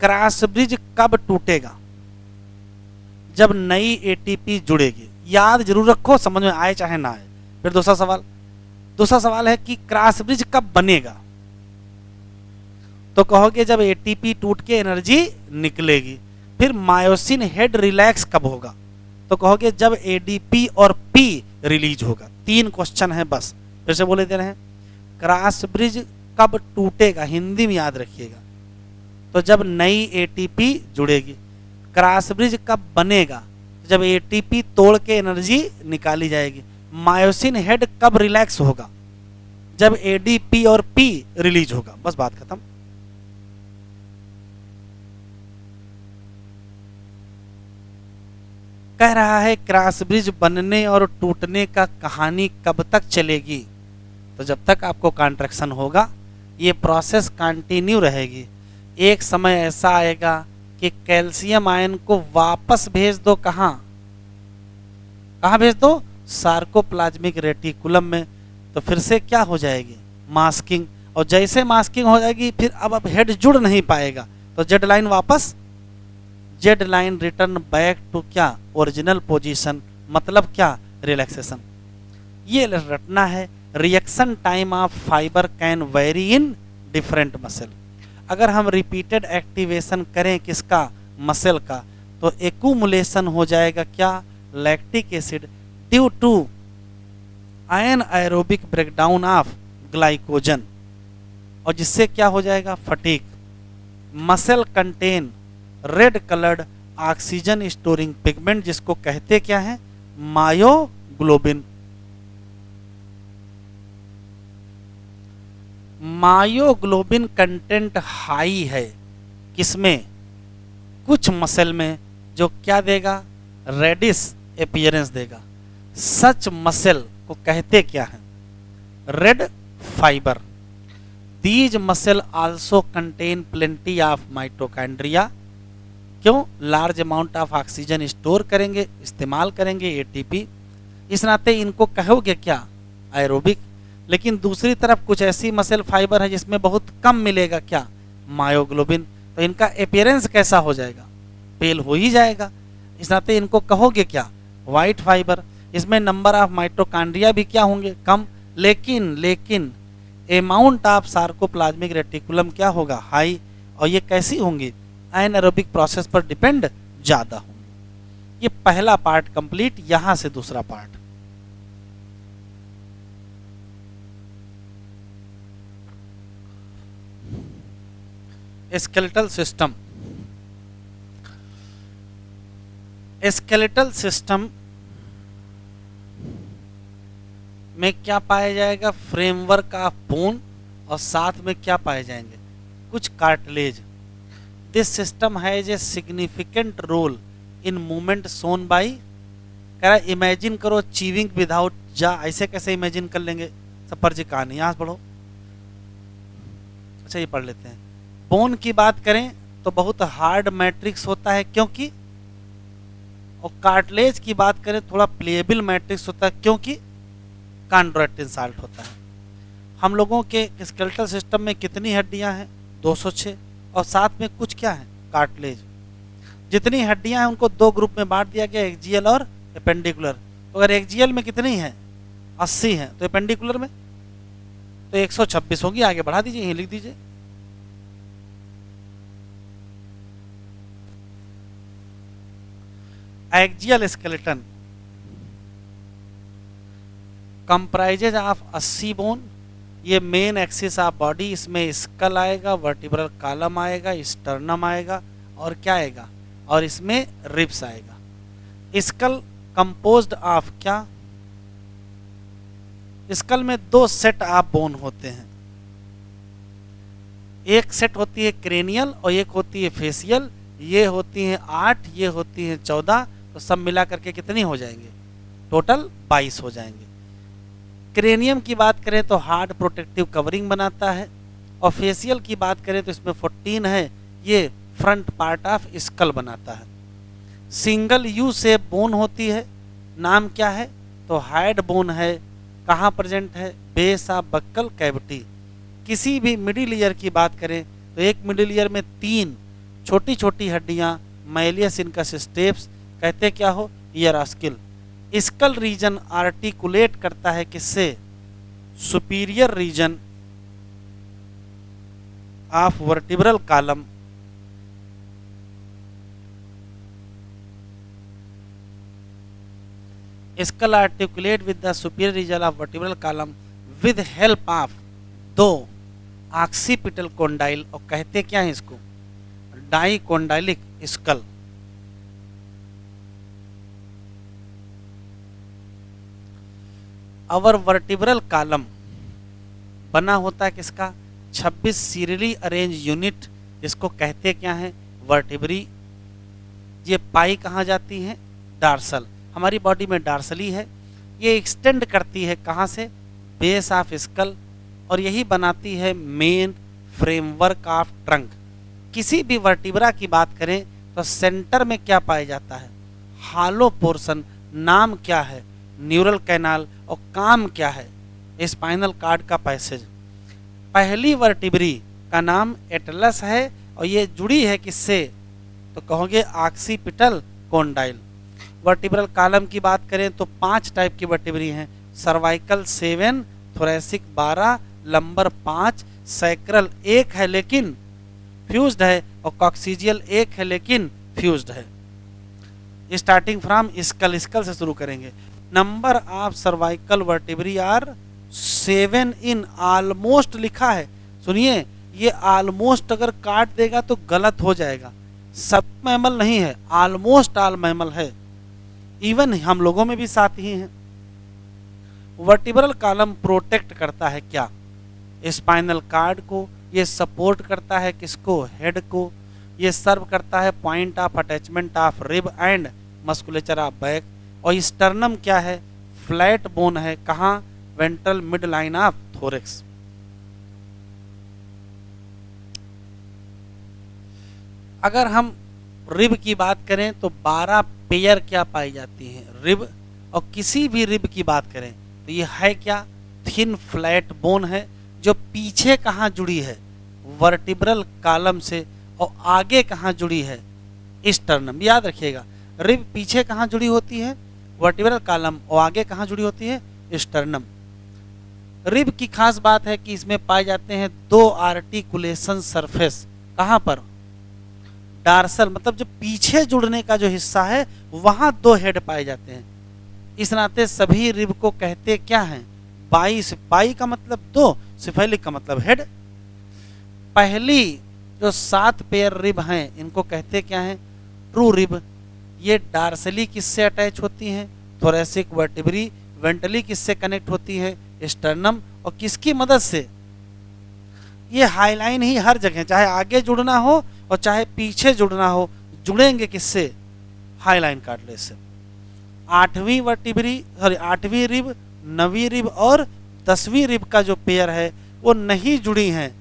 क्रॉस ब्रिज कब टूटेगा, जब नई एटीपी जुड़ेगी, याद जरूर रखो, समझ में आए चाहे ना आए। फिर दूसरा सवाल है कि क्रॉस ब्रिज कब बनेगा, तो कहोगे जब एटीपी टूट के एनर्जी निकलेगी। फिर मायोसिन हेड रिलैक्स कब होगा, तो कहोगे जब एडीपी और पी रिलीज होगा। 3 क्वेश्चन है बस, फिर से बोले दे रहे हैं, क्रॉस ब्रिज कब टूटेगा, हिंदी में याद रखिएगा, तो जब नई एटीपी जुड़ेगी। क्रॉस ब्रिज कब बनेगा, जब एटीपी तोड़ के एनर्जी निकाली जाएगी। मायोसिन हेड कब रिलैक्स होगा, जब एडीपी और पी रिलीज होगा। बस बात खत्म। कह रहा है क्रॉस ब्रिज बनने और टूटने का कहानी कब तक चलेगी, तो जब तक आपको कॉन्ट्रैक्शन होगा ये प्रोसेस कंटिन्यू रहेगी। एक समय ऐसा आएगा कि कैल्शियम आयन को वापस भेज दो, कहाँ भेज दो, सार्कोप्लाज्मिक रेटिकुलम में, तो फिर से क्या हो जाएगी, मास्किंग। और जैसे मास्किंग हो जाएगी फिर अब हेड जुड़ नहीं पाएगा, तो जेड लाइन वापस, Z line return back to क्या, ओरिजिनल पोजीशन, मतलब क्या, रिलैक्सेशन। ये रटना है। Reaction time of fibre can vary in different muscle. अगर हम रिपीटेड एक्टिवेशन करें किसका, मसल का, तो एक्यूमुलेशन हो जाएगा क्या, lactic acid, due to anaerobic breakdown of glycogen, और जिससे क्या हो जाएगा, fatigue. Muscle contain red coloured oxygen storing pigment, जिसको कहते क्या है, मायोग्लोबिन। मायोग्लोबिन कंटेंट हाई है किसमें, कुछ मसल में, जो क्या देगा, रेडिश अपीयरेंस देगा। सच मसल को कहते क्या है, red fibre. These muscle also contain plenty of mitochondria, क्यों, large amount of oxygen store करेंगे, इस्तेमाल करेंगे एटीपी, इस नाते इनको कहोगे क्या, एरोबिक। लेकिन दूसरी तरफ कुछ ऐसी मसल फाइबर है जिसमें बहुत कम मिलेगा क्या, मायोग्लोबिन, तो इनका अपीयरेंस कैसा हो जाएगा, पेल हो ही जाएगा, इस नाते इनको कहोगे क्या, वाइट फाइबर। इसमें नंबर ऑफ माइटोकॉन्ड्रिया भी क्या होंगे, कम, लेकिन अमाउंट ऑफ सार्कोप्लाज्मिक रेटिकुलम क्या होगा, हाई, और ये कैसी होंगी, एनारोबिक प्रोसेस पर डिपेंड ज्यादा होंगे। ये पहला पार्ट कंप्लीट। यहां से दूसरा part, skeletal system. Skeletal system में क्या पाया जाएगा, फ्रेमवर्क ऑफ बोन, और साथ में क्या पाए जाएंगे, कुछ cartilage. This system has a significant role in movement shown by, कह रहा इमेजिन करो चीविंग विदाउट जा, ऐसे कैसे इमेजिन कर लेंगे, सफर जी कहानी, यहां से पढ़ो। अच्छा ये पढ़ लेते हैं। बोन की बात करें तो बहुत हार्ड मैट्रिक्स होता है क्योंकि, और कार्टिलेज की बात करें थोड़ा प्लेबल मैट्रिक्स होता है क्योंकि कॉन्ड्रोइटिन साल्ट होता है। हम लोगों के स्केलेटल सिस्टम में कितनी हड्डियां हैं, 206, और साथ में कुछ क्या है, कार्टिलेज। जितनी हड्डियां हैं उनको 2 ग्रुप में बांट दिया गया, एक्जियल और एपेंडिकुलर। तो अगर एक्जियल में कितनी है, 80 है, तो एपेंडिकुलर में तो 126 होगी। आगे बढ़ा दीजिए, यहीं लिख दीजिए। Axial skeleton comprises of 80 bone. ये मेन एक्सिस ऑफ बॉडी, इसमें स्कल आएगा, वर्टिब्रल कॉलम आएगा, स्टर्नम आएगा, और क्या आएगा, और इसमें रिब्स आएगा। स्कल कंपोज्ड ऑफ क्या, स्कल में 2 सेट ऑफ बोन होते हैं। एक सेट होती है क्रेनियल और एक होती है फेसियल। ये होती हैं 8, ये होती हैं 14, तो सब मिला करके कितनी हो जाएंगे, टोटल 22 हो जाएंगे। क्रेनियम की बात करें तो हार्ड प्रोटेक्टिव कवरिंग बनाता है, और फेसियल की बात करें तो इसमें 14 है, ये फ्रंट पार्ट ऑफ स्कल बनाता है। सिंगल यू शेप बोन होती है, नाम क्या है, तो हाइड बोन है। कहाँ प्रेजेंट है, बेस ऑफ बक्कल कैविटी। किसी भी मिडिल ईयर की बात करें तो एक मिडिल ईयर में 3 छोटी छोटी हड्डियाँ, मैलियस इनकस स्टेप्स, कहते क्या हो, ईयरॉस्किल। स्कल रीजन आर्टिकुलेट करता है किससे, superior region of vertebral column. Skull articulate with the superior region of vertebral column with help of 2 occipital condyle, और कहते क्या है इसको, dicondylic skull. Our vertebral column बना होता है किसका, 26 सीरियली अरेंज यूनिट, जिसको कहते क्या है, वर्टिब्री। ये पाई कहाँ जाती है, डार्सल। हमारी बॉडी में डार्सली है, ये एक्सटेंड करती है कहाँ से, बेस ऑफ स्कल, और यही बनाती है मेन फ्रेमवर्क ऑफ ट्रंक। किसी भी वर्टिब्रा की बात करें तो सेंटर में क्या पाया जाता है, हालो पोर्शन। नाम क्या है, न्यूरल कैनाल, और काम क्या है, स्पाइनल कार्ड का पैसेज। पहली वर्टिब्री का नाम एटलस है, और ये जुड़ी है किससे, तो कहोगे ऑक्सीपिटल कोंडाइल। वर्टिब्रल कॉलम की बात करें तो 5 टाइप की वर्टिब्री हैं, सर्वाइकल 7, थोरेसिक 12, लंबर 5, सैक्रल 1 है लेकिन फ्यूज्ड है, और कॉक्सीजियल 1 है लेकिन फ्यूज्ड है। स्टार्टिंग फ्रॉम स्कल, स्कल से शुरू करेंगे। Number of cervical vertebrae are 7 in almost लिखा है। सुनिए, ये ऑलमोस्ट अगर काट देगा तो गलत हो जाएगा। सब मैमल नहीं है, ऑलमोस्ट ऑल मैमल है, इवन हम लोगों में भी 7 ही हैं। वर्टिब्रल कॉलम प्रोटेक्ट करता है क्या, स्पाइनल कार्ड को। ये सपोर्ट करता है किसको, हेड को। ये सर्व करता है point of attachment of rib end musculature of back. और स्टर्नम क्या है, फ्लैट बोन है, कहाँ, ventral mid line of thorax. अगर हम रिब की बात करें तो 12 पेयर क्या पाई जाती हैं, रिब। और किसी भी रिब की बात करें तो ये है क्या, थिन फ्लैट बोन है, जो पीछे कहाँ जुड़ी है, वर्टिब्रल कॉलम से, और आगे कहाँ जुड़ी है, स्टर्नम। याद रखिएगा, रिब पीछे कहाँ जुड़ी होती है, वर्टिब्रल कॉलम, और आगे कहाँ जुड़ी होती है, स्टर्नम। रिब की खास बात है कि इसमें पाए जाते हैं 2 आर्टिकुलेशन सरफेस। कहाँ पर, डार्सल, मतलब जो पीछे जुड़ने का जो हिस्सा है वहां 2 हेड पाए जाते हैं। इस नाते सभी रिब को कहते क्या हैं, बाई। बाई का मतलब 2, सिफेलिक का मतलब हेड। पहली जो 7 पेयर रिब हैं इनको कहते क्या हैं, ट्रू रिब। ये डार्सली किससे अटैच होती हैं, थोरेसिक वर्टिब्री। वेंट्रली किससे कनेक्ट होती है, स्टर्नम। और किसकी मदद से, ये हाईलाइन ही हर जगह, चाहे आगे जुड़ना हो और चाहे पीछे जुड़ना हो, जुड़ेंगे किससे, हाईलाइन कार्टिलेज से। 8वीं वर्टिब्री, सॉरी 8वीं रिब, 9वीं रिब और 10वीं रिब का जो पेयर है वो नहीं जुड़ी हैं,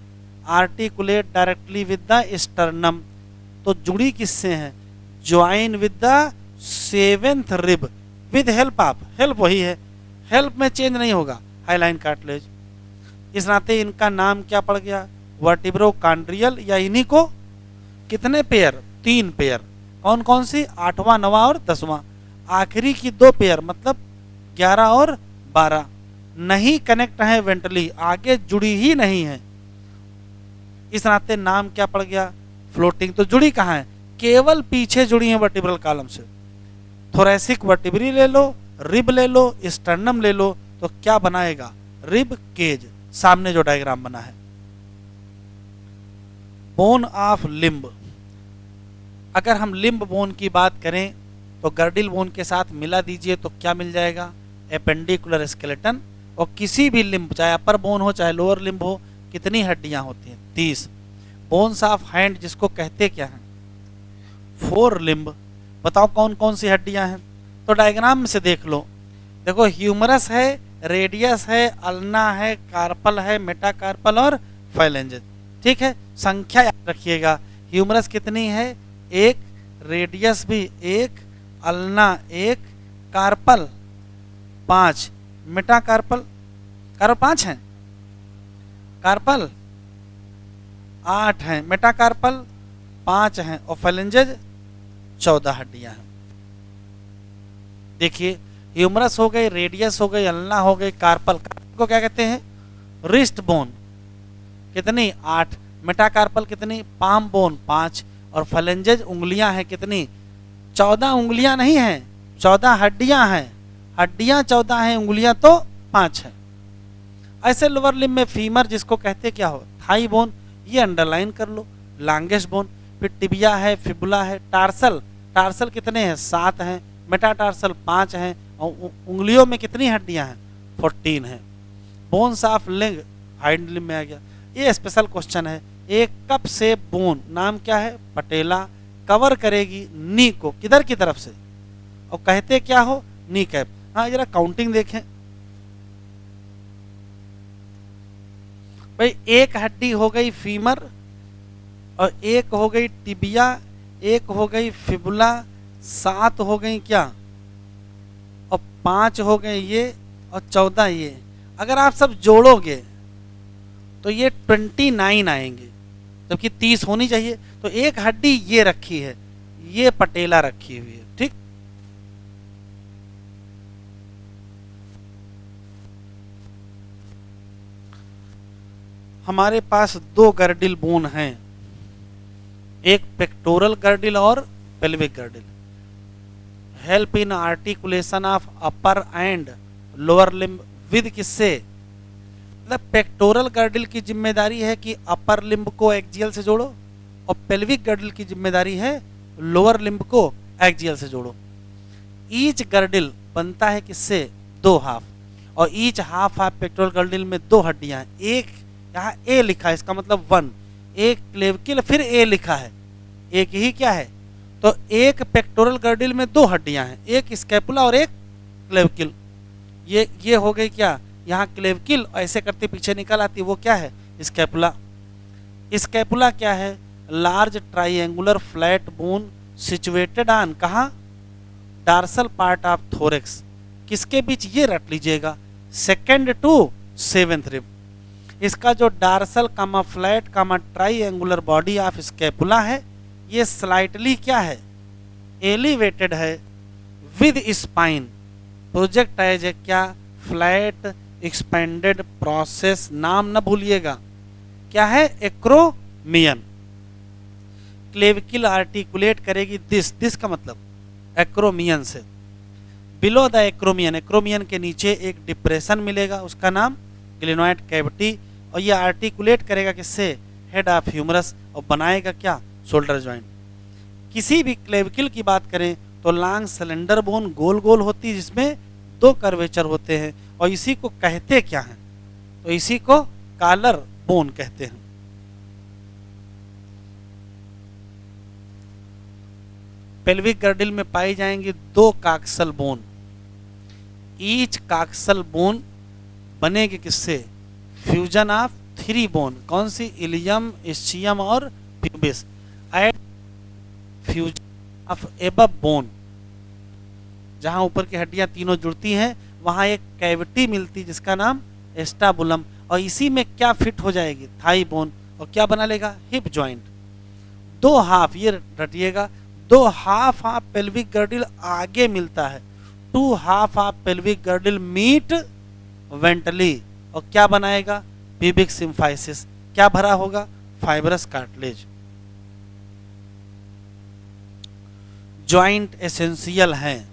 articulate directly with the sternum. तो जुड़ी किससे हैं, join with the 7th rib with help of, help वही है, हेल्प में चेंज नहीं होगा, हाईलाइन कार्टिलेज। इस नाते इनका नाम क्या पड़ गया, वर्टिब्रोकॉन्ड्रियल। या इन्हीं को कितने पेयर, 3 पेयर। कौन कौन सी, 8वां, 9वां और 10वां। आखिरी की 2 पेयर मतलब 11 और 12। नहीं कनेक्ट है वेंट्रली, आगे जुड़ी ही नहीं है, इस नाते नाम क्या पड़ गया, फ्लोटिंग। तो जुड़ी कहाँ है, केवल पीछे जुड़ी है वर्टिब्रल कॉलम से। थोरेसिक वर्टिब्री ले लो, रिब ले लो, स्टर्नम ले लो, तो क्या बनाएगा, रिब केज, सामने जो डायग्राम बना है। बोन ऑफ लिम्ब, अगर हम लिम्ब बोन की बात करें तो गर्डिल बोन के साथ मिला दीजिए तो क्या मिल जाएगा, एपेंडिकुलर स्केलेटन। और किसी भी लिम्ब, चाहे अपर बोन हो चाहे लोअर लिम्ब हो, कितनी हड्डियां होती हैं, 30। बोन्स ऑफ हैंड जिसको कहते क्या हैं, 4 लिम्ब। बताओ कौन कौन सी हड्डियां हैं, तो डायग्राम में से देख लो। देखो ह्यूमरस है, रेडियस है, अल्ना है, कार्पल है, मेटाकार्पल और फाइलेंजेस। ठीक है, संख्या याद रखिएगा, ह्यूमरस कितनी है, 1, रेडियस भी 1, अल्ना 1, कार्पल 5, मेटाकार्पल, कार्पल 5 है, कार्पल 8 हैं, मेटाकार्पल 5 हैं, और फाइलेंजेज 14 हड्डियां हैं। देखिए ह्यूमरस हो गई, रेडियस हो गई, अल्ना हो गई, कार्पल को क्या कहते हैं, रिस्ट बोन, कितनी 8, मेटाकार्पल कितनी, पाम बोन 5, और फाइलेंजेज उंगलियां हैं कितनी, 14 उंगलियां नहीं हैं, 14 हड्डियां हैं, हड्डियां 14 हैं, उंगलियां तो 5 हैं। ऐसे लोअर लिम्ब में फीमर जिसको कहते क्या हो, थाई बोन, ये अंडरलाइन कर लो, लॉन्गेस्ट बोन। फिर टिबिया है, फिबुला है, टार्सल, टार्सल कितने हैं, 7 हैं, मेटाटार्सल 5 हैं, और उंगलियों में कितनी हड्डियां हैं, 14 हैं। Bones of leg, hind limb में आ गया। ये स्पेशल क्वेश्चन है, एक कप से बोन, नाम क्या है, पटेला, कवर करेगी नी को, किधर की तरफ से, और कहते क्या हो, नी कैप। हाँ जरा काउंटिंग देखें भाई, एक हड्डी हो गई फीमर, और एक हो गई टिबिया, एक हो गई फिबुला, 7 हो गई क्या, और 5 हो गए ये, और 14 ये। अगर आप सब जोड़ोगे तो ये 29 आएंगे, जबकि 30 होनी चाहिए। तो एक हड्डी ये रखी है, ये पटेला रखी हुई है, ठीक। हमारे पास 2 गर्डिल बोन हैं, एक पेक्टोरल गर्डिल और pelvic girdle. Help in articulation of upper and lower limb with किससे, मतलब पेक्टोरल गर्डिल की जिम्मेदारी है कि अपर लिम्ब को एक्जियल से जोड़ो, और पेल्विक गर्डिल की जिम्मेदारी है लोअर लिम्ब को एक्जियल से जोड़ो। ईच गर्डिल बनता है किससे, 2 हाफ, और each half of pectoral girdle में 2 हड्डियां हैं। एक यहाँ ए लिखा है, इसका मतलब 1, एक क्लेविकल, फिर ए लिखा है, एक ही क्या है, तो एक पेक्टोरल गर्डिल में 2 हड्डियां हैं, एक स्कैपुला और एक क्लेविकल। ये हो गई क्या, यहाँ क्लेविकल ऐसे करते पीछे निकल आती, वो क्या है, स्कैपुला। स्कैपुला क्या है, large triangular flat bone situated on, कहाँ, डार्सल पार्ट ऑफ थोरेक्स, किसके बीच, ये रट लीजिएगा, 2nd to 7th रिब। इसका जो dorsal comma flat comma triangular body of scapula है, ये स्लाइटली क्या है, एलिवेटेड है, with spine, project as a क्या, फ्लैट एक्सपेंडेड प्रोसेस, नाम न भूलिएगा, क्या है, एक्रोमियन। क्लेविकल आर्टिकुलेट करेगी दिस का मतलब एक्रोमियन से। बिलो द एक्रोमियन, एक्रोमियन के नीचे एक डिप्रेशन मिलेगा, उसका नाम ग्लेनोइड कैविटी, और ये आर्टिकुलेट करेगा किससे, हेड ऑफ ह्यूमरस, और बनाएगा क्या, शोल्डर जॉइंट। किसी भी क्लेविकल की बात करें तो लॉन्ग सिलेंडर बोन गोल गोल होती है, जिसमें 2 कर्वेचर होते हैं, और इसी को कहते क्या हैं, तो इसी को कॉलर बोन कहते हैं। पेल्विक गर्डिल में पाई जाएंगी 2 coxal bone. Each coxal bone बनेगी किससे, फ्यूजन ऑफ 3 बोन, कौन सी, इलियम, इस्चियम और pubis, at fusion of above bone, जहां ऊपर की हड्डियां तीनों जुड़ती हैं, वहां एक कैविटी मिलती जिसका नाम एस्टाबुलम, और इसी में क्या फिट हो जाएगी, थाई बोन, और क्या बना लेगा, हिप जॉइंट। 2 हाफ, ये रटिएगा, 2 हाफ ऑफ पेल्विक गर्डिल आगे मिलता है, 2 half of pelvic girdle meet ventrally, और क्या बनाएगा, प्यूबिक सिम्फाइसिस। क्या भरा होगा, फाइब्रस कार्टिलेज। जॉइंट एसेंशियल हैं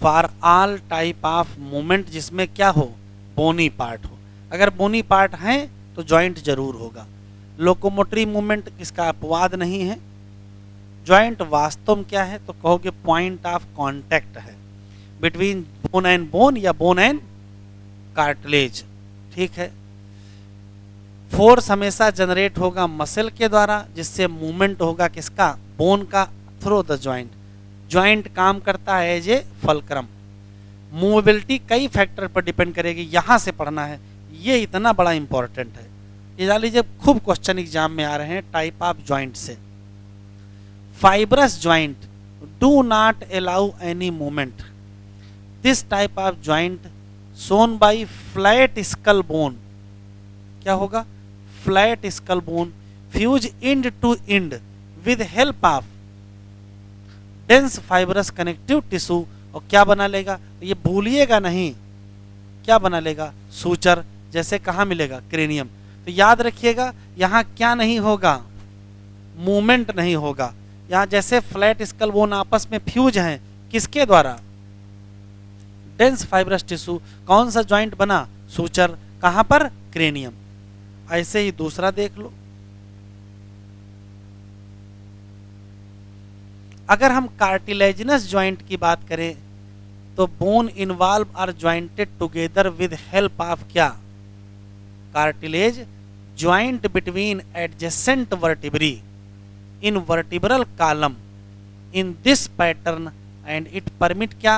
for all type of movement जिसमें क्या हो, बोनी पार्ट हो। अगर बोनी पार्ट हैं तो जॉइंट जरूर होगा। लोकोमोटरी मूवमेंट इसका अपवाद नहीं है। जॉइंट वास्तव में क्या है, तो कहोगे पॉइंट ऑफ कांटेक्ट है बिटवीन बोन एंड बोन या बोन एंड कार्टिलेज। ठीक है। फोर्स हमेशा जनरेट होगा मसल के द्वारा, जिससे मूवमेंट होगा किसका, बोन का, थ्रू द जॉइंट। जॉइंट काम करता है एज ए फलक्रम। मूवेबिलिटी कई फैक्टर पर डिपेंड करेगी, यहां से पढ़ना है, ये इतना बड़ा इंपॉर्टेंट है। ये जान लीजिए खूब क्वेश्चन एग्जाम में आ रहे हैं टाइप ऑफ जॉइंट से। Fibrous joint do not allow any movement. This type of joint shown by flat skull bone. क्या होगा, flat skull bone fuse end to end with help of dense fibrous connective tissue. और क्या बना लेगा, ये भूलिएगा नहीं, क्या बना लेगा, सूचर। जैसे कहाँ मिलेगा, क्रेनियम। तो याद रखिएगा यहाँ क्या नहीं होगा, मूवमेंट नहीं होगा। यहाँ जैसे फ्लैट स्कल बोन आपस में फ्यूज हैं, किसके द्वारा, डेंस फाइब्रस टिश्यू। कौन सा जॉइंट बना, सूचर। कहाँ पर, क्रेनियम। ऐसे ही दूसरा देख लो। अगर हम कार्टिलेजिनस जॉइंट की बात करें तो bone involve are jointed together with help of क्या, cartilage joint between adjacent vertebrae in vertebral column in this pattern and it permit क्या,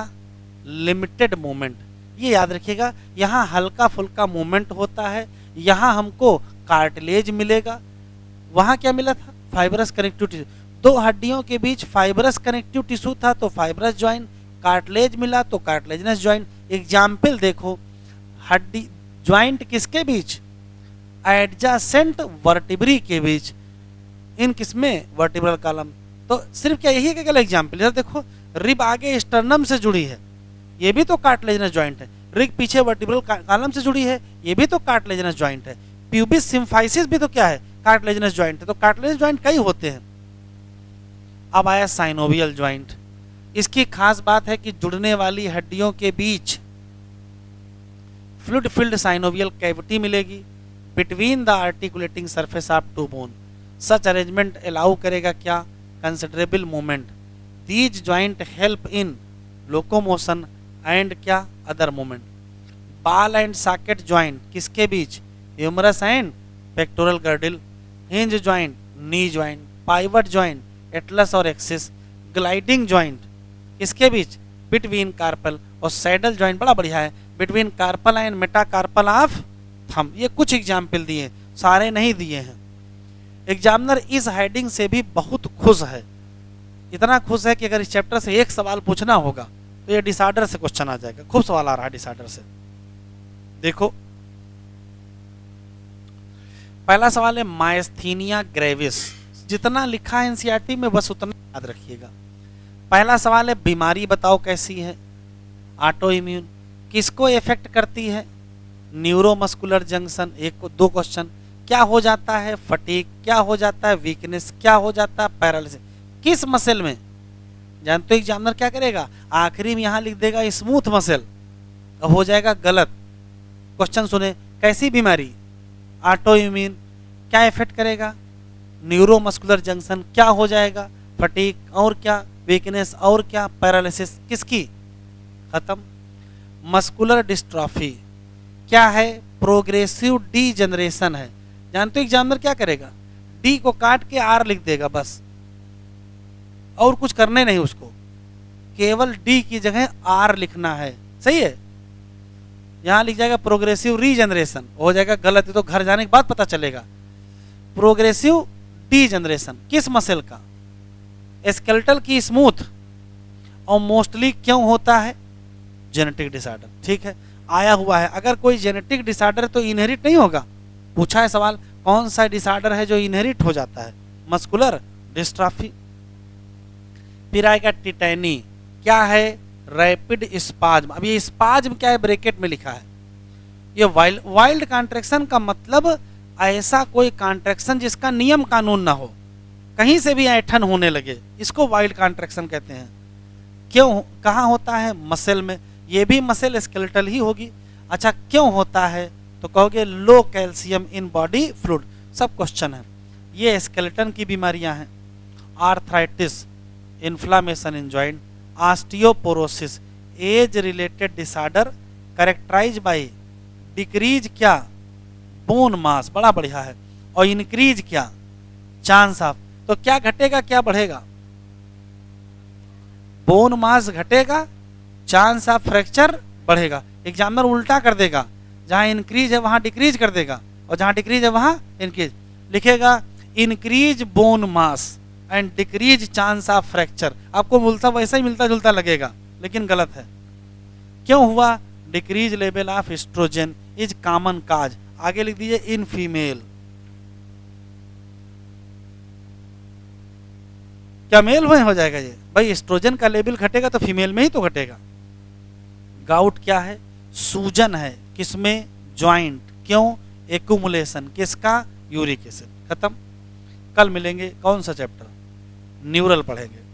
लिमिटेड मूवमेंट। ये याद रखिएगा, यहाँ हल्का फुल्का मूवमेंट होता है, यहाँ हमको कार्टिलेज मिलेगा, वहाँ क्या मिला था, फाइब्रस कनेक्टिव टिश्यू। दो हड्डियों के बीच फाइब्रस कनेक्टिव टिश्यू था तो फाइब्रस ज्वाइंट, कार्टिलेज मिला तो कार्टिलेजिनस ज्वाइंट। एग्जाम्पल देखो, हड्डी ज्वाइंट किसके बीच, एडजेसेंट वर्टिब्री के बीच, इन किसमें, वर्टिब्रल कॉलम। तो सिर्फ क्या यही है क्या एग्जाम्पल, इधर देखो रिब आगे स्टर्नम से जुड़ी है, ये भी तो कार्टिलेजिनस ज्वाइंट है। रिब पीछे वर्टिब्रल कॉलम से जुड़ी है, ये भी तो कार्टिलेजिनस ज्वाइंट है। प्यूबिस सिम्फाइसिस भी तो क्या है, कार्टिलेजिनस ज्वाइंट है। तो कार्टिलेजिनस ज्वाइंट कई होते हैं। अब आया साइनोवियल ज्वाइंट। इसकी खास बात है कि जुड़ने वाली हड्डियों के बीच फ्लूइड फिल्ड साइनोवियल कैविटी मिलेगी between the articulating surface of two bone. Such arrangement allow करेगा क्या, considerable movement. These joint help in locomotion and क्या, other movement. Ball and socket joint किसके बीच, humerus and pectoral girdle. Hinge joint, knee joint. Pivot joint, atlas और axis. Gliding joint किसके बीच, between carpal. और saddle joint बड़ा बढ़िया है, between carpal and metacarpal of thumb. ये कुछ एग्जाम्पल दिए, सारे नहीं दिए हैं। एग्जामिनर इस हेडिंग से भी बहुत खुश है, इतना खुश है कि अगर इस चैप्टर से एक सवाल पूछना होगा तो ये डिसऑर्डर से क्वेश्चन आ जाएगा। खूब सवाल आ रहा है डिसऑर्डर से। देखो पहला सवाल है मायस्थीनिया ग्रेविस। जितना लिखा है एनसीईआरटी में बस उतना याद रखिएगा। पहला सवाल है बीमारी बताओ कैसी है, ऑटो इम्यून। किसको इफेक्ट करती है, न्यूरोमस्कुलर जंक्शन। एक दो क्वेश्चन। क्या हो जाता है, फटीग। क्या हो जाता है, वीकनेस। क्या हो जाता है, पैरालिसिस। किस मसल में, जानते हो एग्जामिनर क्या करेगा, आखिरी में यहां लिख देगा स्मूथ मसल, हो जाएगा गलत। क्वेश्चन सुने, कैसी बीमारी, ऑटो इम्यून। क्या इफेक्ट करेगा, न्यूरोमस्कुलर जंक्शन। क्या हो जाएगा, फटीग। और क्या, वीकनेस। और क्या, पैरालिसिस। किसकी, खत्म। मस्कुलर डिस्ट्रॉफी क्या है, प्रोग्रेसिव डीजनरेशन है। जानते हो एग्जामिनर क्या करेगा, डी को काट के आर लिख देगा बस, और कुछ करने नहीं उसको, केवल डी की जगह आर लिखना है। सही है, यहां लिख जाएगा प्रोग्रेसिव रीजनरेशन, हो जाएगा गलत। तो घर जाने के बाद पता चलेगा। प्रोग्रेसिव डीजनरेशन किस मसल का, स्केलेटल की स्मूथ। और मोस्टली क्यों होता है, जेनेटिक डिसऑर्डर। ठीक है, आया हुआ है। अगर कोई जेनेटिक डिसऑर्डर तो इनहेरिट नहीं होगा। पूछा है सवाल, कौन सा डिसऑर्डर है जो इनहेरिट हो जाता है, मस्कुलर डिस्ट्रॉफी। फिर आएगा टिटैनी। क्या है, रैपिड स्पाज्म। अब ये स्पाज्म क्या है, ब्रैकेट में लिखा है। ये वाइल्ड कॉन्ट्रैक्शन का मतलब ऐसा कोई कॉन्ट्रैक्शन जिसका नियम कानून ना हो, कहीं से भी ऐठन होने लगे, इसको वाइल्ड कॉन्ट्रैक्शन कहते हैं। क्यों, कहाँ होता है? मसल में। ये भी मसल स्केलेटल ही होगी। अच्छा, क्यों होता है? तो कहोगे low calcium in body fluid. सब क्वेश्चन है। ये स्केलेटन की बीमारियां हैं। Arthritis, inflammation in joint, osteoporosis, age related disorder characterise by decrease क्या? बोन मास, बड़ा बढ़िया है। और इंक्रीज क्या? Chance of. तो क्या घटेगा क्या बढ़ेगा? बोन मास घटेगा, चांस ऑफ फ्रैक्चर बढ़ेगा। एग्जामिनर उल्टा कर देगा, जहां इंक्रीज है वहां डिक्रीज कर देगा, और जहां डिक्रीज है वहां इंक्रीज लिखेगा। Increase bone mass and decrease chance of fracture. आपको मिलता वैसा ही मिलता जुलता लगेगा, लेकिन गलत है। क्यों हुआ? Decrease level of oestrogen is common cause. आगे लिख दीजिए इन फीमेल। क्या मेल में हो जाएगा ये? भाई एस्ट्रोजन का लेवल घटेगा तो फीमेल में ही तो घटेगा। गाउट क्या है? सूजन है, किसमें? ज्वाइंट। क्यों? एक्यूमुलेशन किसका? Uric acid. खत्म। कल मिलेंगे। कौन सा चैप्टर? न्यूरल पढ़ेंगे।